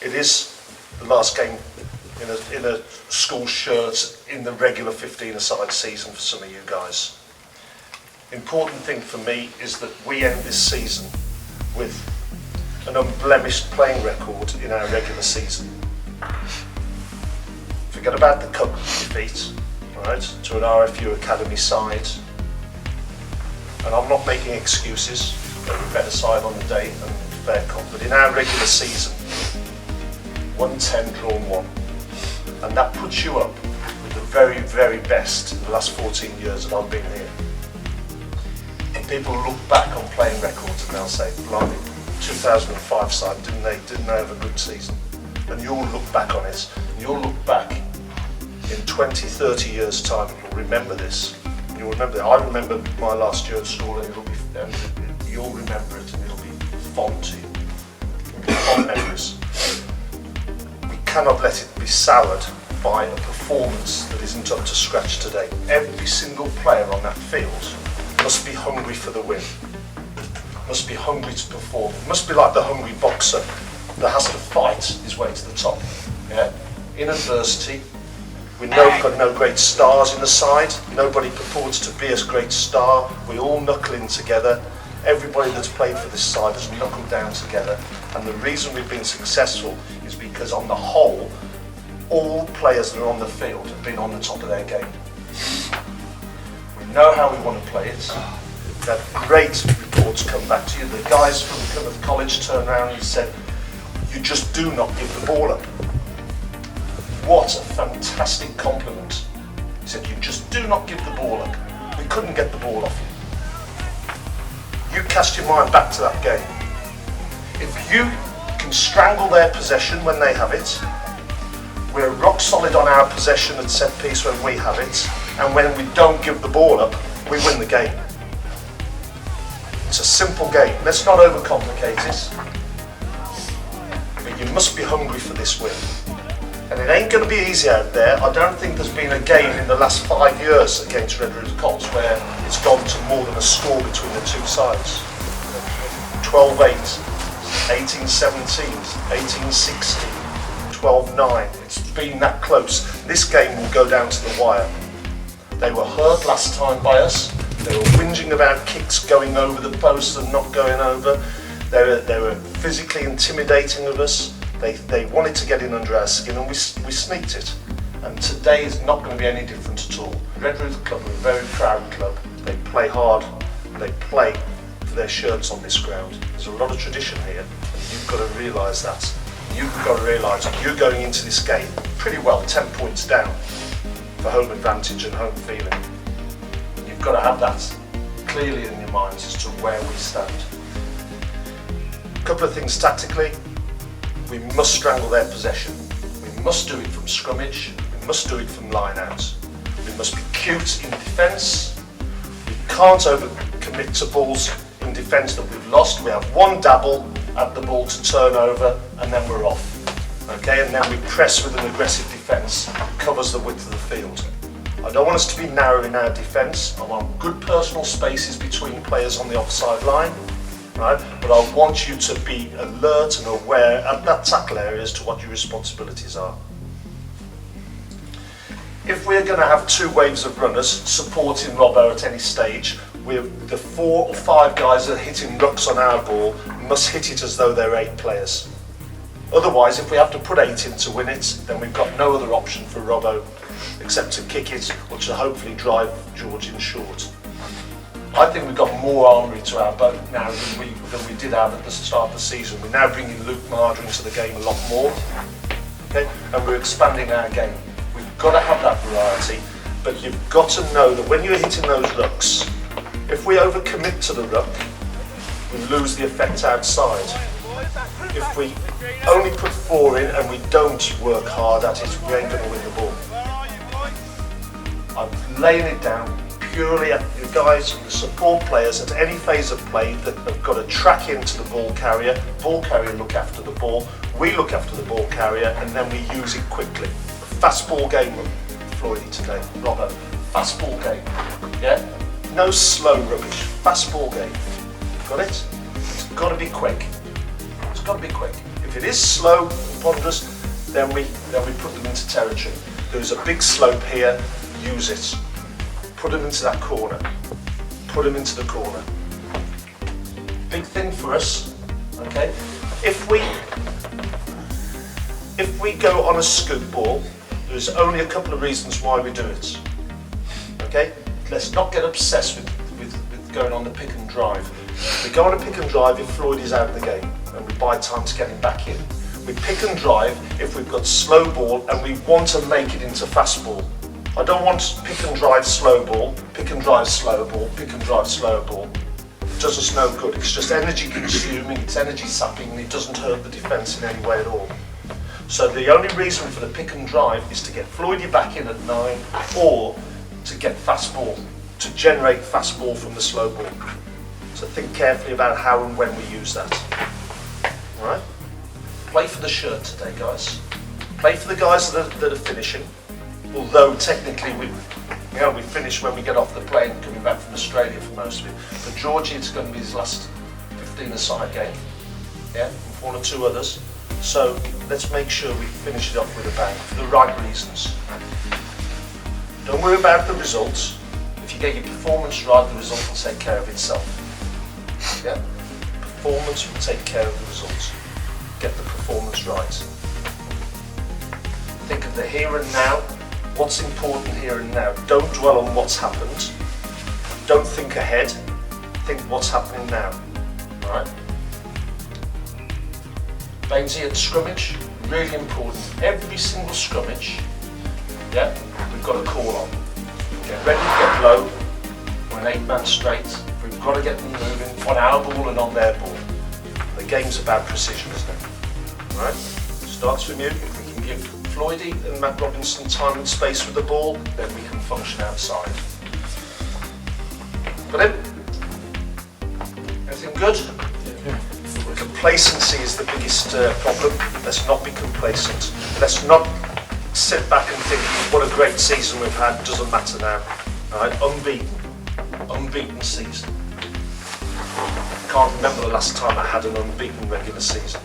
It is the last game in a school shirt in the regular 15-a-side season for some of you guys. Important thing for me is that we end this season with an unblemished playing record in our regular season. Forget about the cup defeat, right, to an RFU Academy side. And I'm not making excuses, they were a better side on the day and fair comp, but in our regular season, 110 drawn 1. And that puts you up with the very, very best in the last 14 years that I've been here. And people look back on playing records and they'll say, blimey, 2005 side, didn't they have a good season? And you'll look back on it, and you'll look back in 20, 30 years time, and you'll remember this. You'll remember that. I remember my last year at school, and you'll remember it, and it'll be fond to you. It'll be fond memories. We cannot let it be soured by a performance that isn't up to scratch today. Every single player on that field must be hungry for the win. Must be hungry to perform. Must be like the hungry boxer that has to fight his way to the top. Yeah? In adversity, we've got no great stars in the side. Nobody purports to be a great star. We all knuckle in together. Everybody that's played for this side has knuckled down together. And the reason we've been successful is because on the whole, all players that are on the field have been on the top of their game. We know how we want to play it. We've had great reports come back to you. The guys from Plymouth College turned around and said, you just do not give the ball up. What a fantastic compliment. He said, you just do not give the ball up. We couldn't get the ball off you. You cast your mind back to that game. If you can strangle their possession when they have it, we're rock solid on our possession at set piece when we have it, and when we don't give the ball up, we win the game. It's a simple game. Let's not overcomplicate it. But you must be hungry for this win. And it ain't going to be easy out there. I don't think there's been a game in the last 5 years against Redruth Colts where it's gone to more than a score between the two sides. 12-8, 18-17, 18-16, 12-9. It's been that close. This game will go down to the wire. They were hurt last time by us. They were whinging about kicks going over the post and not going over. They were physically intimidating of us. They wanted to get in under our skin, and we sneaked it. And today is not going to be any different at all. Redruth Club are a very proud club. They play hard. They play for their shirts on this ground. There's a lot of tradition here, and you've got to realise that. You've got to realise that you're going into this game pretty well 10 points down for home advantage and home feeling. You've got to have that clearly in your minds as to where we stand. A couple of things tactically. We must strangle their possession. We must do it from scrummage. We must do it from line out. We must be cute in defence. We can't overcommit to balls in defence that we've lost. We have one dabble at the ball to turn over, and then we're off. Okay, and then we press with an aggressive defence that covers the width of the field. I don't want us to be narrow in our defence. I want good personal spaces between players on the offside line. Right? But I want you to be alert and aware at that tackle area as to what your responsibilities are. If we're going to have two waves of runners supporting Robbo at any stage, the 4 or 5 guys that are hitting rucks on our ball must hit it as though they're 8 players. Otherwise, if we have to put 8 in to win it, then we've got no other option for Robbo except to kick it or to hopefully drive George in short. I think we've got more armoury to our boat now than we did have at the start of the season. We're now bringing Luke Marder into the game a lot more, okay? And we're expanding our game. We've got to have that variety, but you've got to know that when you're hitting those rucks, if we overcommit to the ruck, we lose the effect outside. If we only put 4 in and we don't work hard at it, we ain't going to win the ball. I'm laying it down purely at the guys, the support players at any phase of play that have got to track into the ball carrier look after the ball, we look after the ball carrier, and then we use it quickly. Fast ball game, Floydie today, Robbo, fast ball game, yeah? No slow rubbish, fast ball game, got it? It's got to be quick, it's got to be quick. If it is slow and ponderous, then we put them into territory. There's a big slope here, use it. Put them into that corner. Put them into the corner. Big thing for us, okay? If we go on a scoop ball, there's only a couple of reasons why we do it. Okay? Let's not get obsessed with going on the pick and drive. We go on a pick and drive if Floyd is out of the game and we buy time to get him back in. We pick and drive if we've got slow ball and we want to make it into fast ball. I don't want pick and drive slow ball, pick and drive slow ball, pick and drive slow ball. It does us no good. It's just energy consuming, it's energy sapping, and it doesn't hurt the defence in any way at all. So the only reason for the pick and drive is to get Floydie back in at 9 or to get fast ball, to generate fast ball from the slow ball. So think carefully about how and when we use that. All right? Play for the shirt today, guys. Play for the guys that are finishing. Although technically we finish when we get off the plane coming back from Australia for most of it. For Georgie, it's going to be his last 15-a-side game. Yeah, with 1 or 2 others. So let's make sure we finish it off with a bang for the right reasons. Don't worry about the results. If you get your performance right, the result will take care of itself. Yeah? Performance will take care of the results. Get the performance right. Think of the here and now. What's important here and now. Don't dwell on what's happened. Don't think ahead. Think what's happening now. Alright? Bainesy at scrummage, really important. Every single scrummage, yeah, we've got a call on. Get ready to get low. We're an 8-man straight. We've got to get them moving on our ball and on their ball. The game's about precision, isn't it? Right? Starts from you. If we can give Floydie and Matt Robinson time and space with the ball, then we can function outside. Got it? Everything good? Yeah. Complacency is the biggest problem. Let's not be complacent. Let's not sit back and think, what a great season we've had, doesn't matter now. Right? Unbeaten season. Can't remember the last time I had an unbeaten regular season.